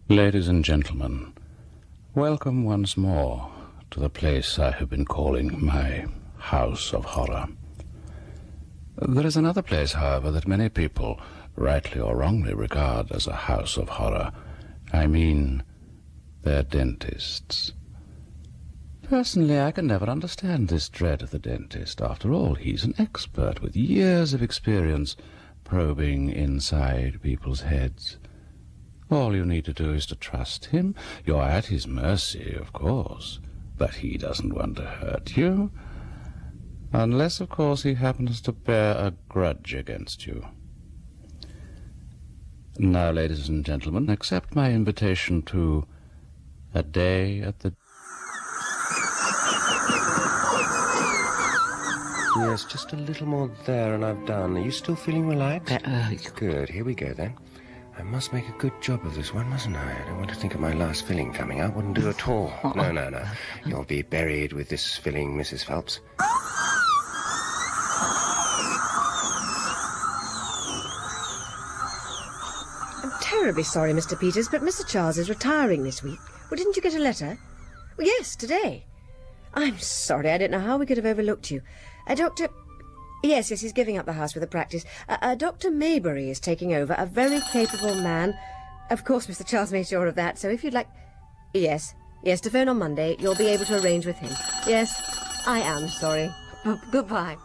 Ladies and gentlemen, welcome once more to the place I have been calling my House of Horror. There is another place, however, that many people, rightly or wrongly, regard as a house of horror. I mean, their dentists. Personally, I can never understand this dread of the dentist. After all, he's an expert with years of experience probing inside people's heads. All you need to do is to trust him. You're at his mercy, of course, but he doesn't want to hurt you. Unless, of course, he happens to bear a grudge against you. Now, ladies and gentlemen, accept my invitation to a day at the... Yes, just a little more there and I've done. Are you still feeling relaxed? Good, here we go then. I must make a good job of this one, mustn't I? I don't want to think of my last filling coming out. Wouldn't do at all. No. You'll be buried with this filling, Mrs. Phelps. I'm terribly sorry, Mr. Peters, but Mr. Charles is retiring this week. Well, didn't you get a letter? Well, yes, today. I'm sorry, I don't know how we could have overlooked you. Dr... Yes, he's giving up the house with a practice. Dr. Maybury is taking over, a very capable man. Of course, Mr. Charles made sure of that, so if you'd like... Yes, to phone on Monday, you'll be able to arrange with him. Yes, I am sorry. Goodbye.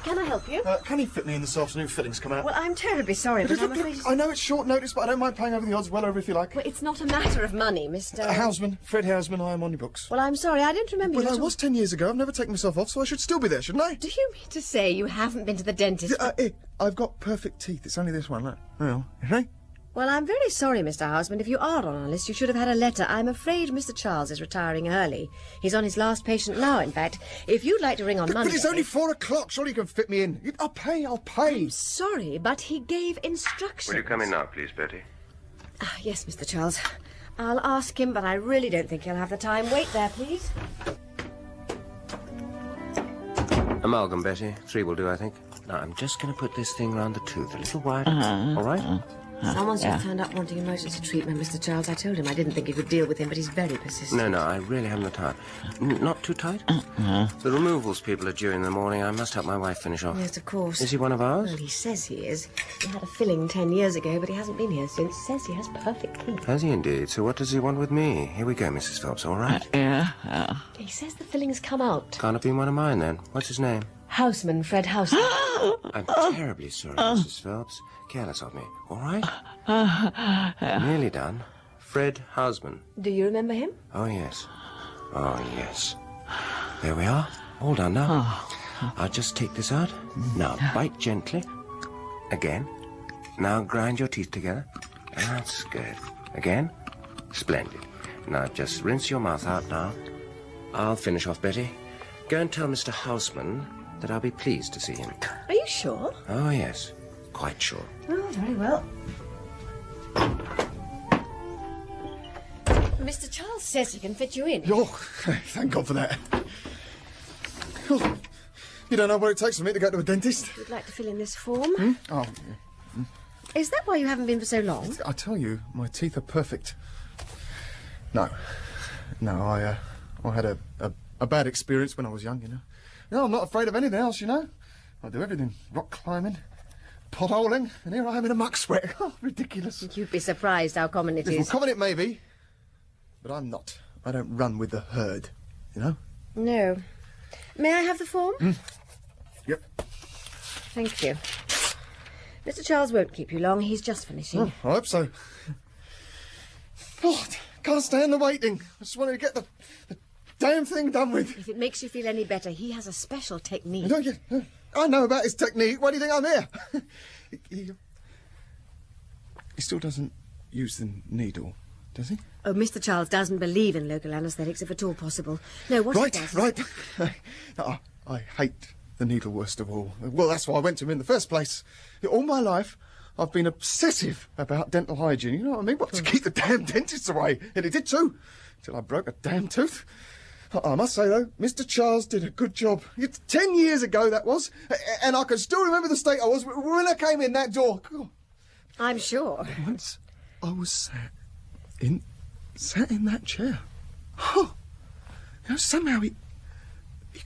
Can I help you? Can he fit me in this afternoon? Fillings come out. Well, I'm terribly sorry, but I'm afraid... I know it's short notice, but I don't mind paying over the odds well over if you like. Well, it's not a matter of money, Mr... Houseman, Fred Houseman, I am on your books. Well, I'm sorry, I don't remember you Well, I was 10 years ago. I've never taken myself off, so I should still be there, shouldn't I? Do you mean to say you haven't been to the dentist? I've got perfect teeth. It's only this one, look. Well, right? Well, I'm very sorry, Mr. Houseman. If you are on our list, you should have had a letter. I'm afraid Mr. Charles is retiring early. He's on his last patient now, in fact. If you'd like to ring on Monday... But it's only 4 o'clock. Surely you can fit me in. I'll pay. I'm sorry, but he gave instructions. Will you come in now, please, Betty? Yes, Mr. Charles. I'll ask him, but I really don't think he'll have the time. Wait there, please. Amalgam, Betty. 3 will do, I think. Now, I'm just going to put this thing round the tooth a little wide. All right? Someone's just turned up wanting emergency treatment, Mr. Charles. I told him I didn't think he could deal with him, but he's very persistent. No, I really haven't the time. Not too tight? The removals people are due in the morning. I must help my wife finish off. Yes, of course. Is he one of ours? Well, he says he is. He had a filling 10 years ago, but he hasn't been here since. Says he has perfect teeth. Has he indeed? So what does he want with me? Here we go, Mrs. Phelps, all right? He says the filling's come out. Can't have been one of mine, then. What's his name? Houseman, Fred Houseman. I'm terribly sorry, Mrs. Phelps. Careless of me. All right? Nearly done. Fred Houseman. Do you remember him? Oh, yes. There we are. All done now. I'll just take this out. Now, bite gently. Again. Now, grind your teeth together. That's good. Again. Splendid. Now, just rinse your mouth out now. I'll finish off, Betty. Go and tell Mr. Houseman that I'll be pleased to see him. Are you sure? Oh, yes. Quite sure. Oh, very well. Mr. Charles says he can fit you in. Oh, thank God for that. Oh, you don't know what it takes for me to go to a dentist? You'd like to fill in this form? Oh, Is that why you haven't been for so long? I tell you, my teeth are perfect. No, I had a bad experience when I was young, you know. No, I'm not afraid of anything else, you know. I do everything. Rock climbing, potholing, and here I am in a muck sweat. Oh, ridiculous. You'd be surprised how common it Well, is. common it may be, but I'm not. I don't run with the herd, you know. No. May I have the form? Yep. Thank you. Mr. Charles won't keep you long. He's just finishing. Oh, I hope so. Oh, can't stand the waiting. I just wanted to get the damn thing done with. If it makes you feel any better, he has a special technique. Don't you? I know about his technique. Why do you think I'm here? He still doesn't use the needle, does he? Oh, Mr. Charles doesn't believe in local anaesthetics if at all possible. No, what he does... Right. I hate the needle worst of all. Well, that's why I went to him in the first place. All my life, I've been obsessive about dental hygiene. You know what I mean? What, to keep the damn dentists away. And he did too. Till I broke a damn tooth. I must say, though, Mr. Charles did a good job. 10 years ago, that was. And I can still remember the state I was when I came in that door. God, I'm sure. Once I was sat in that chair. Oh, you know, somehow he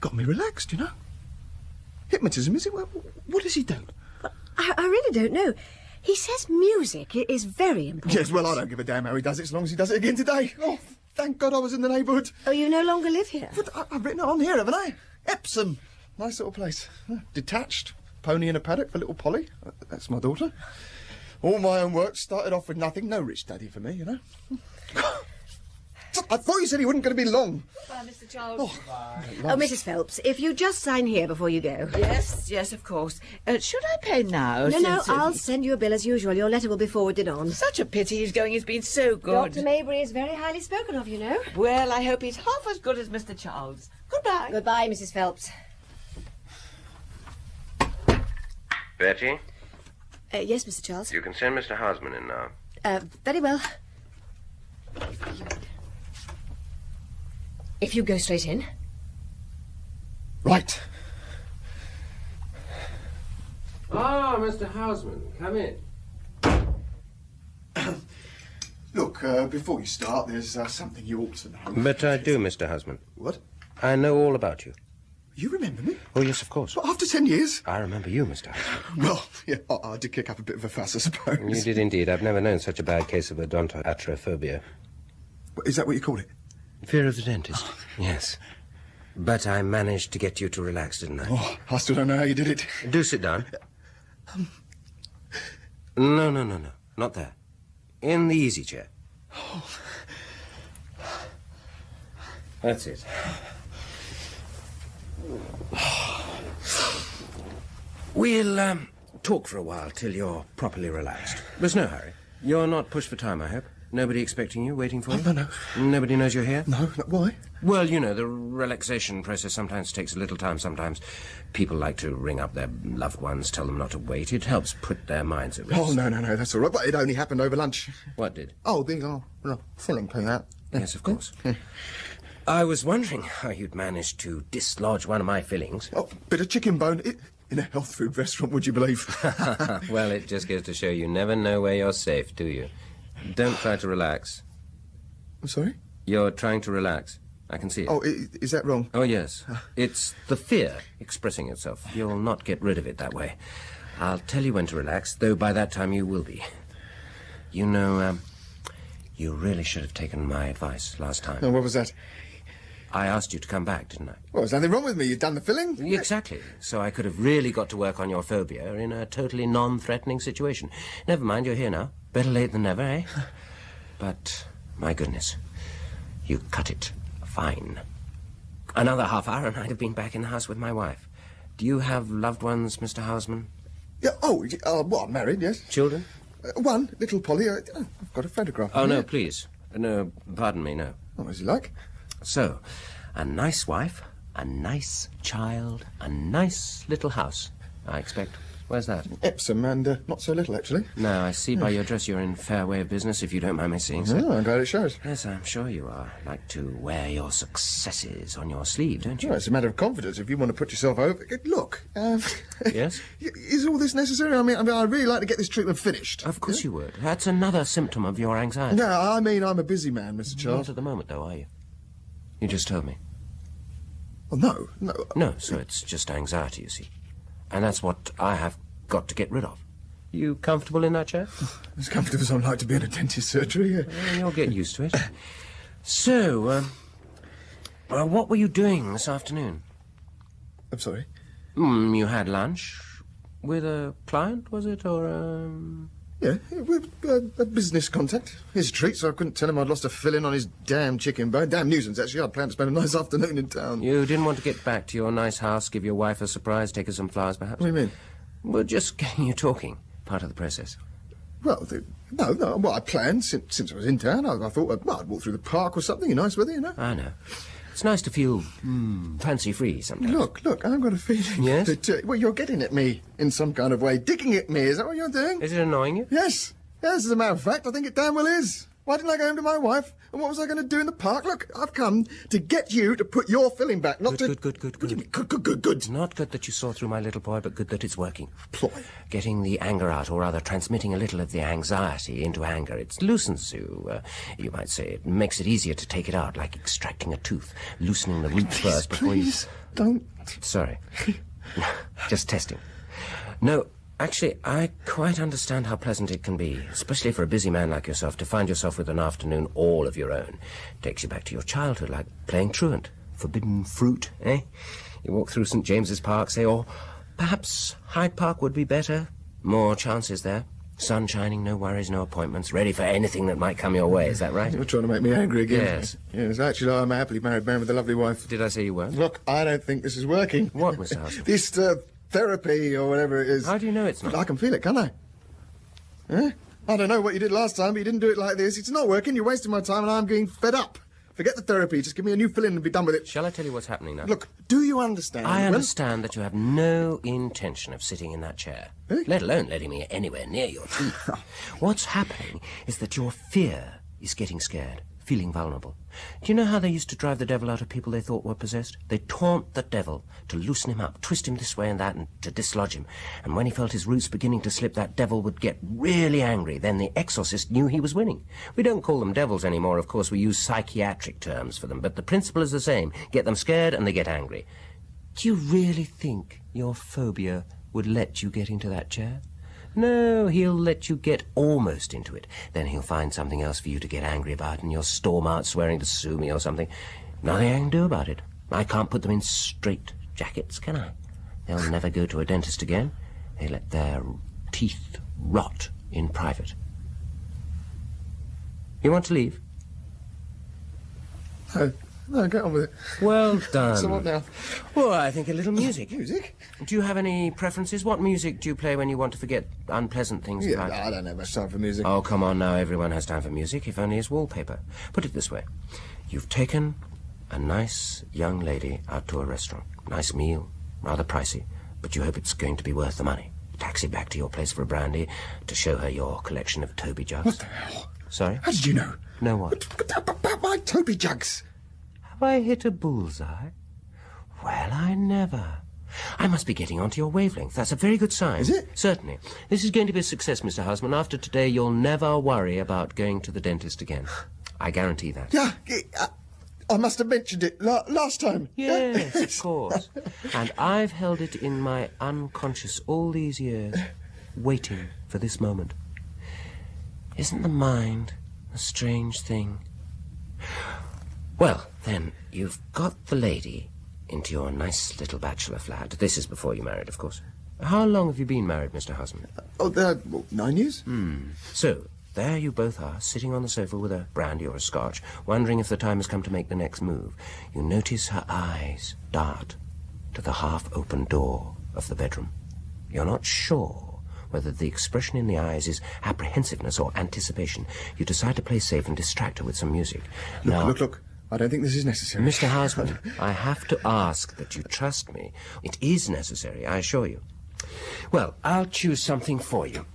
got me relaxed, you know. Hypnotism, is it? What does he do? I really don't know. He says music is very important. Yes, well, I don't give a damn how he does it, as long as he does it again today. Oh, thank God I was in the neighbourhood. Oh, you no longer live here? But I've written it on here, haven't I? Epsom. Nice little place. Detached. Pony in a paddock for little Polly. That's my daughter. All my own work. Started off with nothing. No rich daddy for me, you know. I thought you said he wasn't going to be long. Goodbye, Mr. Charles. Oh, Mrs. Phelps, if you just sign here before you go. Yes, of course. Should I pay now? No, I'll send you a bill as usual. Your letter will be forwarded on. Such a pity he's going. He's been so good. Dr. Maybury is very highly spoken of, you know. Well, I hope he's half as good as Mr. Charles. Goodbye. Goodbye, Mrs. Phelps. Betty, Yes, Mr. Charles. you can send Mr. Houseman in now. Very well. If you go straight in. Right. Ah, Mr. Houseman, come in. Look, before you start, there's something you ought to know. But I do, Mr. Houseman. What? I know all about you. You remember me? Oh, yes, of course. What, after 10 years? I remember you, Mr. Houseman. Well, yeah, I did kick up a bit of a fuss, I suppose. You did indeed. I've never known such a bad case of odontoatrophobia. Is that what you call it? Fear of the dentist. Yes. But I managed to get you to relax, didn't I? Oh, I still don't know how you did it. Do sit down. No. Not there. In the easy chair. That's it. We'll talk for a while till you're properly relaxed. There's no hurry. You're not pushed for time, I hope. Nobody expecting you, waiting for you? No. Nobody knows you're here? No, why? Well, you know, the relaxation process sometimes takes a little time. Sometimes people like to ring up their loved ones, tell them not to wait. It helps put their minds at rest. Oh, no, that's all right. But it only happened over lunch. What did? Oh, the filling came out. Yes, of course. I was wondering how you'd managed to dislodge one of my fillings. Oh, bit of chicken bone. In a health food restaurant, would you believe? Well, it just goes to show you never know where you're safe, do you? Don't try to relax. I'm sorry? You're trying to relax. I can see it. Oh, is that wrong? Oh, yes. It's the fear expressing itself. You'll not get rid of it that way. I'll tell you when to relax, though by that time you will be. You know, you really should have taken my advice last time. Oh, what was that? I asked you to come back, didn't I? Well, there's nothing wrong with me. You've done the filling? Exactly. So I could have really got to work on your phobia in a totally non-threatening situation. Never mind, you're here now. Better late than never, eh? But, my goodness, you cut it fine. Another half hour and I'd have been back in the house with my wife. Do you have loved ones, Mr. Houseman? Yeah, well, I'm married, yes. Children? One, little Polly. I've got a photograph. Oh, no, please. No, pardon me, no. What was he like? So, a nice wife, a nice child, a nice little house, I expect. Where's that? Epsom, and not so little, actually. No, I see by your dress you're in fair way of business, if you don't mind me saying so. Oh, I'm glad it shows. Yes, I'm sure you are. Like to wear your successes on your sleeve, don't you? Well, it's a matter of confidence. If you want to put yourself over... Look, Yes? Is all this necessary? I mean, I'd really like to get this treatment finished. Of course you would. That's another symptom of your anxiety. No, I mean, I'm a busy man, Mr. Charles. Not at the moment, though, are you? You just told me. Well, no. No, so it's just anxiety, you see. And that's what I have got to get rid of. You comfortable in that chair? As comfortable as I'd like to be in a dentist surgery, yeah. Well, you'll get used to it. So, what were you doing this afternoon? I'm sorry? You had lunch with a client, was it, or, Yeah, with a business contact. His treat, so I couldn't tell him I'd lost a filling on his damn chicken bone. Damn nuisance, actually. I'd planned to spend a nice afternoon in town. You didn't want to get back to your nice house, give your wife a surprise, take her some flowers, perhaps? What do you mean? Well, just getting you talking. Part of the process. Well, no. Well, I planned since I was in town. I thought I'd walk through the park or something. Nice weather, you know. I know. It's nice to feel fancy-free sometimes. Look, I've got a feeling Yes? that, well, you're getting at me in some kind of way. Digging at me, is that what you're doing? Is it annoying you? Yes, as a matter of fact, I think it damn well is. Why didn't I go home to my wife? And what was I going to do in the park? Look, I've come to get you to put your filling back, not Good. What do you mean, good? It's not good that you saw through my little boy, but good that it's working. Ploy. Getting the anger out, or rather transmitting a little of the anxiety into anger. It loosens you, you might say. It makes it easier to take it out, like extracting a tooth, loosening the root first before you... Please, don't... Sorry. Just testing. No, actually, I quite understand how pleasant it can be, especially for a busy man like yourself, to find yourself with an afternoon all of your own. Takes you back to your childhood, like playing truant. Forbidden fruit, eh? You walk through St. James's Park, say, or perhaps Hyde Park would be better. More chances there. Sun shining, no worries, no appointments, ready for anything that might come your way, is that right? You're trying to make me angry again. Yes. Yes, actually, I'm a happily married man with a lovely wife. Did I say you weren't? Look, I don't think this is working. What, Mr. Houseman? This therapy or whatever it is. How do you know it's not? I can feel it, can't I? Eh? I don't know what you did last time, but you didn't do it like this. It's not working. You're wasting my time and I'm getting fed up. Forget the therapy. Just give me a new fill-in and be done with it. Shall I tell you what's happening now? Look, do you understand? I understand that you have no intention of sitting in that chair, let alone letting me anywhere near your teeth. What's happening is that your fear is getting scared, feeling vulnerable. Do you know how they used to drive the devil out of people they thought were possessed? They taunt the devil to loosen him up, twist him this way and that, and to dislodge him. And when he felt his roots beginning to slip, that devil would get really angry. Then the exorcist knew he was winning. We don't call them devils anymore, of course. We use psychiatric terms for them. But the principle is the same. Get them scared and they get angry. Do you really think your phobia would let you get into that chair? No, he'll let you get almost into it. Then he'll find something else for you to get angry about, and you'll storm out swearing to sue me or something. Nothing I can do about it. I can't put them in straight jackets, can I? They'll never go to a dentist again. They let their teeth rot in private. You want to leave? No, get on with it. Well done. So what now? Well, I think a little music. Music? Do you have any preferences? What music do you play when you want to forget unpleasant things in Yeah, life? I don't have much time for music. Oh, come on now. Everyone has time for music, if only as wallpaper. Put it this way. You've taken a nice young lady out to a restaurant. Nice meal, rather pricey, but you hope it's going to be worth the money. Taxi back to your place for a brandy to show her your collection of Toby jugs. What the hell? Sorry? How did you know? No what? About my Toby jugs. Have I hit a bullseye? Well, I never. I must be getting onto your wavelength. That's a very good sign. Is it? Certainly. This is going to be a success, Mr. Houseman. After today, you'll never worry about going to the dentist again. I guarantee that. Yeah, I must have mentioned it last time. Yes, of course. And I've held it in my unconscious all these years, waiting for this moment. Isn't the mind a strange thing? Well, then, you've got the lady into your nice little bachelor flat. This is before you married, of course. How long have you been married, Mr. Houseman? 9 years? So, there you both are, sitting on the sofa with a brandy or a scotch, wondering if the time has come to make the next move. You notice her eyes dart to the half-open door of the bedroom. You're not sure whether the expression in the eyes is apprehensiveness or anticipation. You decide to play safe and distract her with some music. Look. I don't think this is necessary. Mr. Houseman, I have to ask that you trust me. It is necessary, I assure you. Well, I'll choose something for you.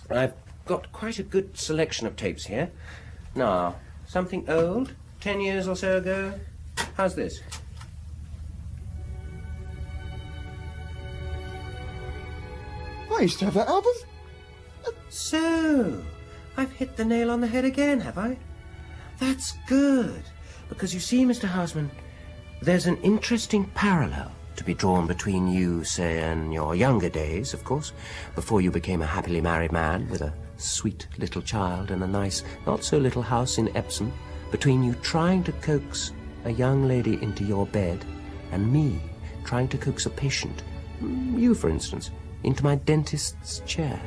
I've got quite a good selection of tapes here. Now, something old, 10 years or so ago. How's this? I used to have that album. So, I've hit the nail on the head again, have I? That's good. Because you see, Mr. Houseman, there's an interesting parallel to be drawn between you, say, and your younger days, of course, before you became a happily married man with a sweet little child and a nice, not-so-little house in Epsom, between you trying to coax a young lady into your bed and me trying to coax a patient, you, for instance, into my dentist's chair.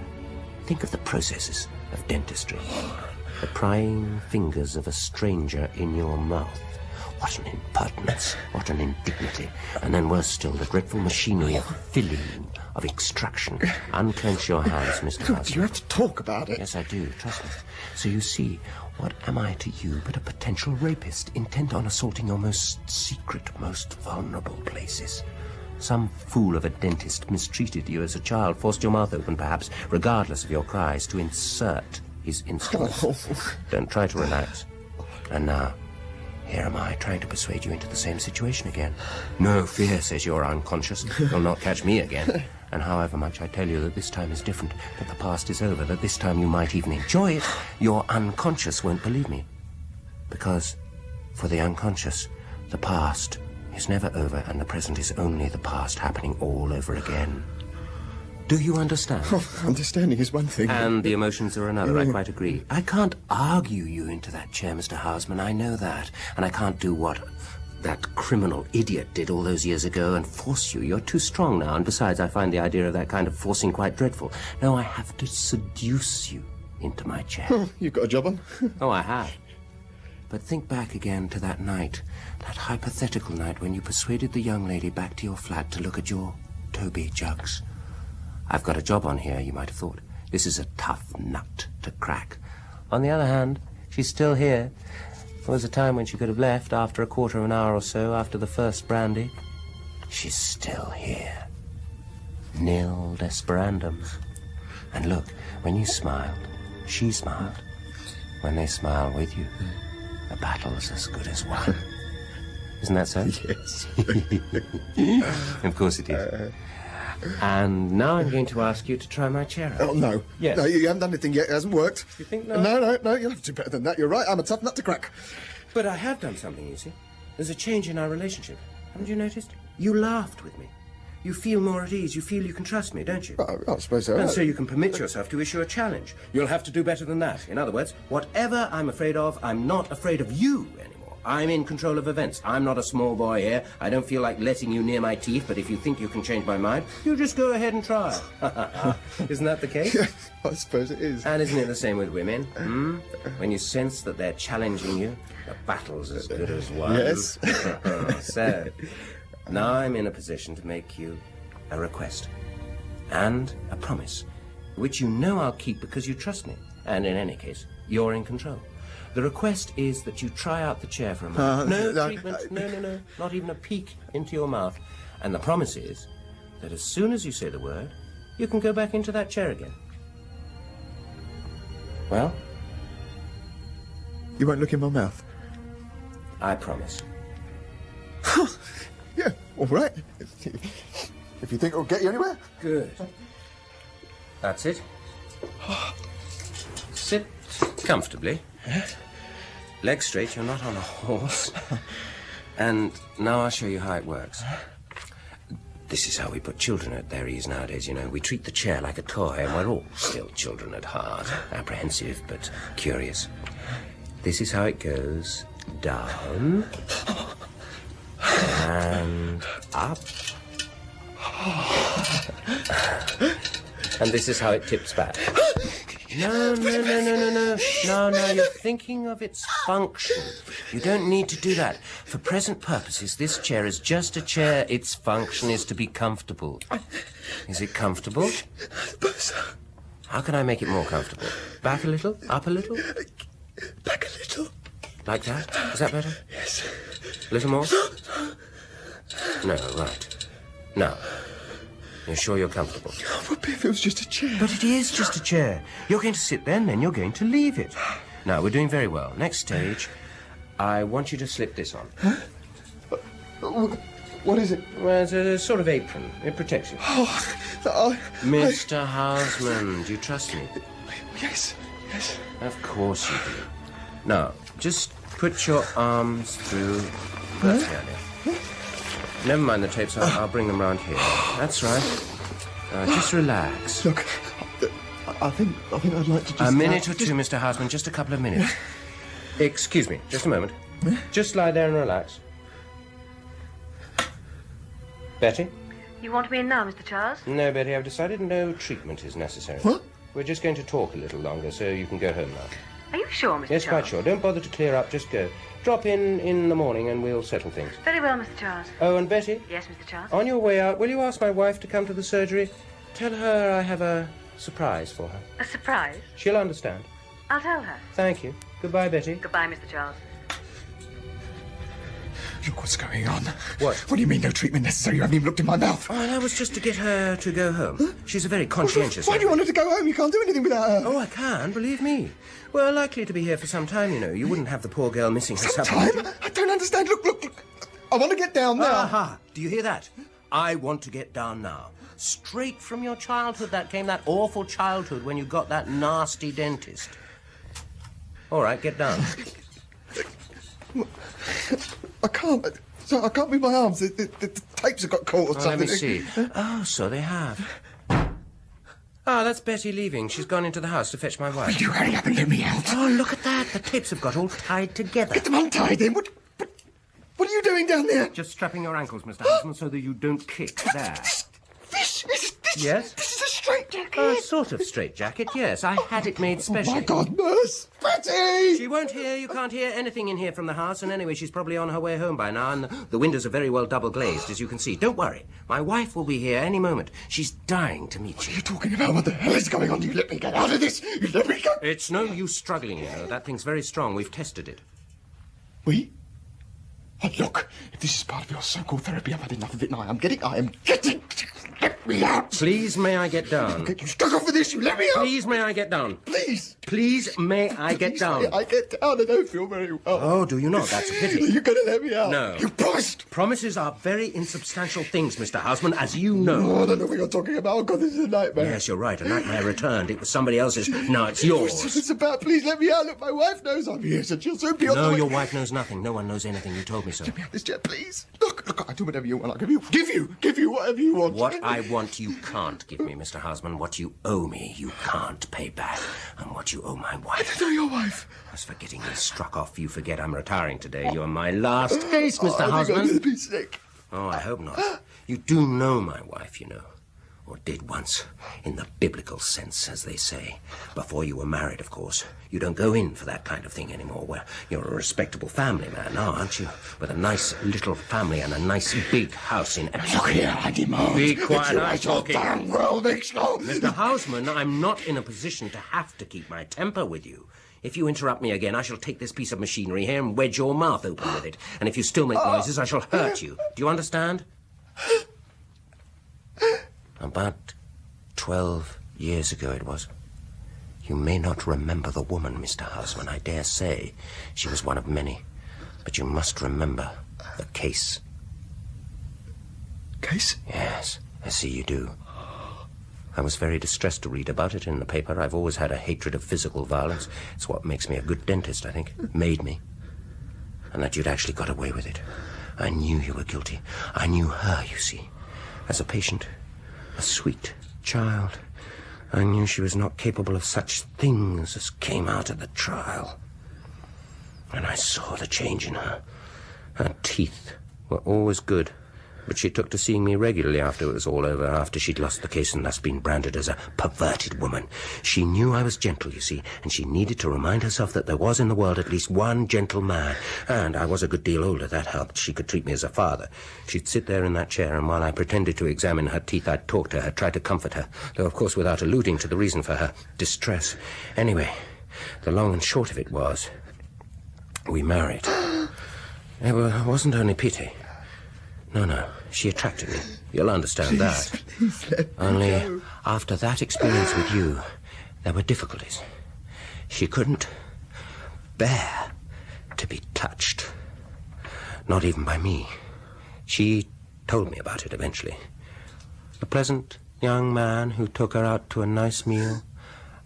Think of the processes of dentistry. The prying fingers of a stranger in your mouth. What an impertinence, what an indignity. And then worse still, the dreadful machinery of filling, of extraction. Unclench your hands, Mr. Houseman. You have to talk about it. Yes, I do, trust me. So you see, what am I to you but a potential rapist, intent on assaulting your most secret, most vulnerable places? Some fool of a dentist mistreated you as a child, forced your mouth open, perhaps, regardless of your cries, to insert his instincts. Don't try to relax. And now, here am I trying to persuade you into the same situation again. No fear, says you're unconscious. You'll not catch me again. And however much I tell you that this time is different, that the past is over, that this time you might even enjoy it, your unconscious won't believe me. Because for the unconscious, the past is never over and the present is only the past happening all over again. Do you understand? Oh, understanding is one thing. And the emotions are another, I quite agree. I can't argue you into that chair, Mr. Houseman, I know that. And I can't do what that criminal idiot did all those years ago and force you. You're too strong now, and besides, I find the idea of that kind of forcing quite dreadful. No, I have to seduce you into my chair. Oh, you've got a job on. Oh, I have. But think back again to that night, that hypothetical night when you persuaded the young lady back to your flat to look at your Toby jugs. I've got a job on here, you might have thought. This is a tough nut to crack. On the other hand, she's still here. There was a time when she could have left after a quarter of an hour or so after the first brandy. She's still here. Nil desperandum. And look, when you smiled, she smiled. When they smile with you, the battle's as good as won. Isn't that so? Yes. Of course it is. And now I'm going to ask you to try my chair out. Oh, no. Yes. No, you haven't done anything yet. It hasn't worked. You think not? No, you'll have to do better than that. You're right. I'm a tough nut to crack. But I have done something, you see. There's a change in our relationship. Haven't you noticed? You laughed with me. You feel more at ease. You feel you can trust me, don't you? I suppose so. And so you can permit yourself to issue a challenge. You'll have to do better than that. In other words, whatever I'm afraid of, I'm not afraid of you anymore. I'm in control of events. I'm not a small boy here. I don't feel like letting you near my teeth, but if you think you can change my mind, you just go ahead and try. Isn't that the case? I suppose it is. And isn't it the same with women? When you sense that they're challenging you, the battle's as good as won. Yes. So, now I'm in a position to make you a request and a promise, which you know I'll keep because you trust me. And in any case, you're in control. The request is that you try out the chair for a moment. No treatment, no, not even a peek into your mouth. And the promise is that as soon as you say the word, you can go back into that chair again. Well? You won't look in my mouth? I promise. Yeah, all right. If you think it'll get you anywhere. Good. That's it. Sit comfortably. Legs straight, you're not on a horse. And now I'll show you how it works. This is how we put children at their ease nowadays, you know. We treat the chair like a toy, and we're all still children at heart. Apprehensive, but curious. This is how it goes. Down. And up. And this is how it tips back. No, you're thinking of its function. You don't need to do that. For present purposes, this chair is just a chair. Its function is to be comfortable. Is it comfortable? How can I make it more comfortable? Back a little? Up a little? Back a little. Like that? Is that better? Yes. A little more? No, right. Now, you're sure you're comfortable? Oh, but if it was just a chair. But it is just a chair. You're going to sit there and then you're going to leave it. Now, we're doing very well. Next stage, I want you to slip this on. Huh? What is it? Well, it's a sort of apron. It protects you. Mr. Houseman, do you trust me? Yes. Of course you do. Now, just put your arms through... That's the idea. Never mind the tapes, I'll bring them round here. That's right. Just relax. Look, I think I'd like to just... A minute or two, Mr. Houseman, just a couple of minutes. Excuse me, just a moment. Just lie there and relax. Betty? You want me in now, Mr. Charles? No, Betty, I've decided no treatment is necessary. What? We're just going to talk a little longer, so you can go home now. Are you sure, Mr. Yes, Charles? quite sure. Don't bother to clear up, just go. Drop in the morning and we'll settle things. Very well, Mr. Charles. Oh, and Betty? Yes, Mr. Charles? On your way out, will you ask my wife to come to the surgery? Tell her I have a surprise for her. A surprise? She'll understand. I'll tell her. Thank you. Goodbye, Betty. Goodbye, Mr. Charles. Look what's going on. What? What do you mean no treatment necessary? You haven't even looked in my mouth. Oh, that was just to get her to go home. Huh? She's a very conscientious Why do you want her to go home? You can't do anything without her. Oh, I can, believe me. We're likely to be here for some time, you know. You wouldn't have the poor girl missing her supper. Some time? I don't understand. Look. I want to get down now. Aha! Do you hear that? I want to get down now. Straight from your childhood that came, that awful childhood when you got that nasty dentist. All right, get down. I can't. I can't move my arms. The tapes have got caught or something. Let me see. Oh, so they have. Ah, that's Betty leaving. She's gone into the house to fetch my wife. Will you hurry up and let me out? Oh, look at that. The tapes have got all tied together. Get them untied then. What are you doing down there? Just strapping your ankles, Mr. Houseman, so that you don't kick. There. This Yes? This is a straitjacket. A sort of straitjacket, yes. I had it made specially. Oh, my God, nurse! Betty! She won't hear. You can't hear anything in here from the house, and anyway, she's probably on her way home by now, and the windows are very well double-glazed, as you can see. Don't worry. My wife will be here any moment. She's dying to meet What are you. you talking about? What the hell is going on? You let me get out of this! You let me go! It's no use struggling, you know. That thing's very strong. We've tested it. We? Oh, look, if this is part of your so-called therapy, I've had enough of it now. I am getting... Let me out! Please, may I get down? You struggle for this, you let me out! Please, may I get down? Please! Please, may I get down? I get down, I don't feel very well. Oh, do you not? That's a pity. You're going to let me out? No. You promised! Promises are very insubstantial things, Mr. Houseman, as you know. Oh, I don't know what you're talking about. Oh, God, this is a nightmare. Yes, you're right. A nightmare returned. It was somebody else's. Now it's yours. It's about, please let me out. Look, my wife knows I'm here, so she'll soon be on the No, way. your wife knows nothing. No one knows anything. You told me so. Get me out of this chair, please. Look, I do whatever you want. I'll give you whatever you want. What I want you can't give me, Mr. Houseman. What you owe me, you can't pay back. And what you owe my I wife... don't know your wife. As for getting me struck off, you forget I'm retiring today. You're my last case, Mr. I think I'm Houseman. going to be sick. Oh, I hope not. You do know my wife, you know. Or did once, in the biblical sense, as they say. Before you were married, of course. You don't go in for that kind of thing anymore. Well, you're a respectable family man now, aren't you? With a nice little family and a nice big house in Epsom. Look here, I demand. Be quiet, that I'm you talking. Damn well, makes no... Mr. Houseman, I'm not in a position to have to keep my temper with you. If you interrupt me again, I shall take this piece of machinery here and wedge your mouth open with it. And if you still make noises, I shall hurt you. Do you understand? About 12 years ago it was. You may not remember the woman, Mr. Houseman, I dare say. She was one of many. But you must remember the case. Case? Yes, I see you do. I was very distressed to read about it in the paper. I've always had a hatred of physical violence. It's what makes me a good dentist, I think. Made me. And that you'd actually got away with it. I knew you were guilty. I knew her, you see. As a patient. A sweet child. I knew she was not capable of such things as came out at the trial. And I saw the change in her. Her teeth were always good. But she took to seeing me regularly after it was all over, after she'd lost the case and thus been branded as a perverted woman. She knew I was gentle, you see, and she needed to remind herself that there was in the world at least one gentle man. And I was a good deal older. That helped. She could treat me as a father. She'd sit there in that chair, and while I pretended to examine her teeth, I'd talk to her, try to comfort her, though, of course, without alluding to the reason for her distress. Anyway, the long and short of it was, we married. It wasn't only pity. No, she attracted me. You'll understand that. Please let me Only go. after that experience with you, there were difficulties. She couldn't bear to be touched. Not even by me. She told me about it eventually. The pleasant young man who took her out to a nice meal,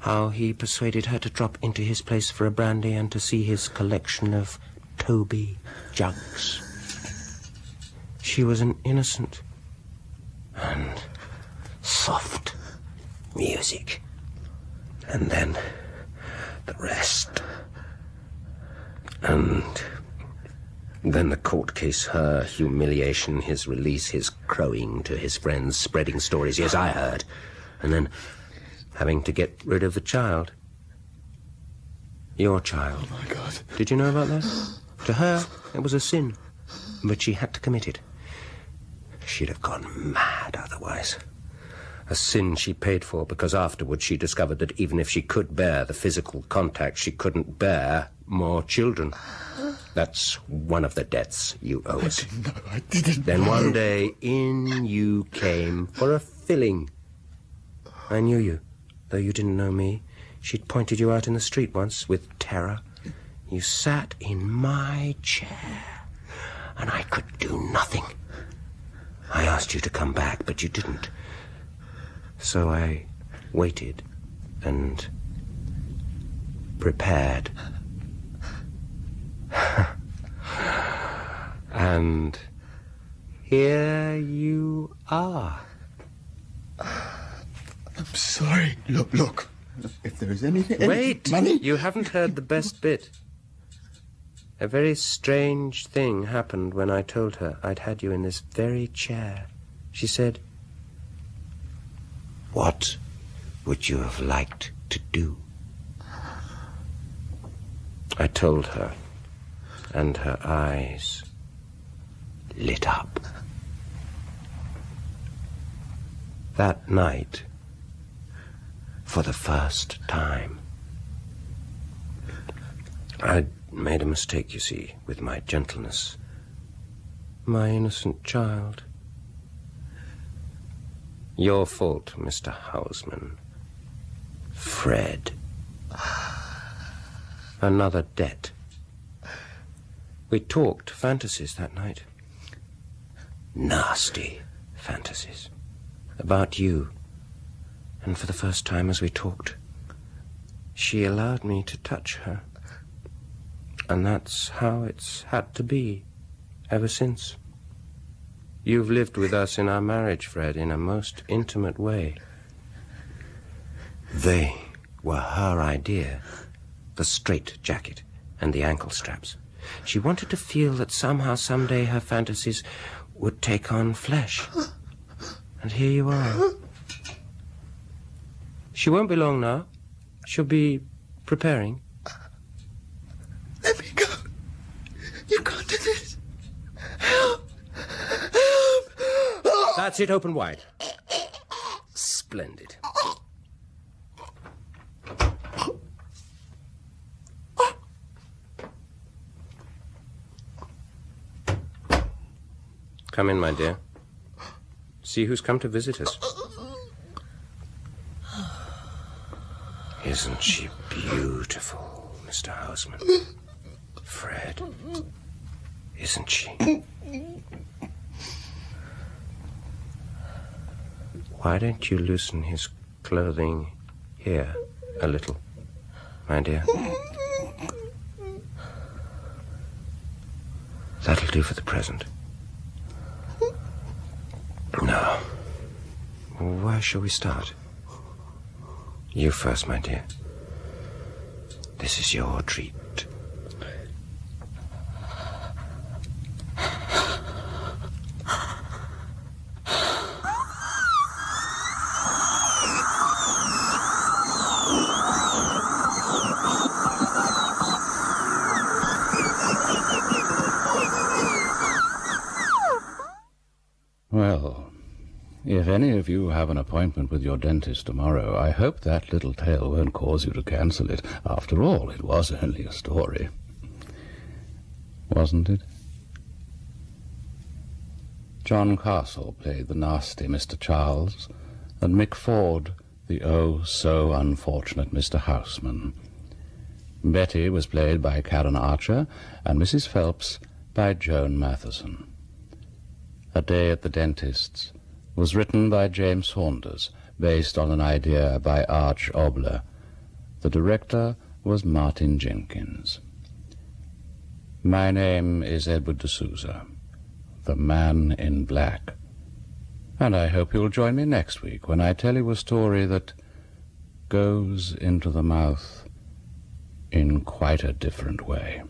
how he persuaded her to drop into his place for a brandy and to see his collection of Toby jugs. She was an innocent and soft music. And then the rest. And then the court case, her humiliation, his release, his crowing to his friends, spreading stories. Yes, I heard. And then having to get rid of the child. Your child. Oh, my God. Did you know about that? To her, it was a sin. But she had to commit it. She'd have gone mad otherwise. A sin she paid for because afterwards she discovered that even if she could bear the physical contact, she couldn't bear more children. That's one of the debts you owe us. No, I didn't. Then one day, in you came for a filling. I knew you, though you didn't know me. She'd pointed you out in the street once with terror. You sat in my chair, and I could do nothing. I asked you to come back, but you didn't. So I waited and prepared. And here you are. I'm sorry. Look. If there is anything... Wait! Money... You haven't heard the best bit. A very strange thing happened when I told her I'd had you in this very chair. She said, "What would you have liked to do?" I told her, and her eyes lit up. That night, for the first time, I'd made a mistake, you see, with my gentleness. My innocent child. Your fault, Mr. Houseman. Fred. Another debt. We talked fantasies that night. Nasty fantasies. About you. And for the first time as we talked, she allowed me to touch her. And that's how it's had to be ever since. You've lived with us in our marriage, Fred, in a most intimate way. They were her idea, the straight jacket and the ankle straps. She wanted to feel that somehow, someday, her fantasies would take on flesh. And here you are. She won't be long now. She'll be preparing. Let me go. You can't do this. Help. Help. That's it, open wide. Splendid. Come in, my dear. See who's come to visit us. Isn't she beautiful, Mr. Houseman? Fred, isn't she? Why don't you loosen his clothing here a little, my dear? That'll do for the present. Now, where shall we start? You first, my dear. This is your treat. Well, if any of you have an appointment with your dentist tomorrow, I hope that little tale won't cause you to cancel it. After all, it was only a story. Wasn't it? John Castle played the nasty Mr. Charles, and Mick Ford the oh-so-unfortunate Mr. Houseman. Betty was played by Karen Archer, and Mrs. Phelps by Joan Matheson. A Day at the Dentist's was written by James Saunders, based on an idea by Arch Obler. The director was Martin Jenkins. My name is Edward de Souza, the Man in Black, and I hope you'll join me next week when I tell you a story that goes into the mouth in quite a different way.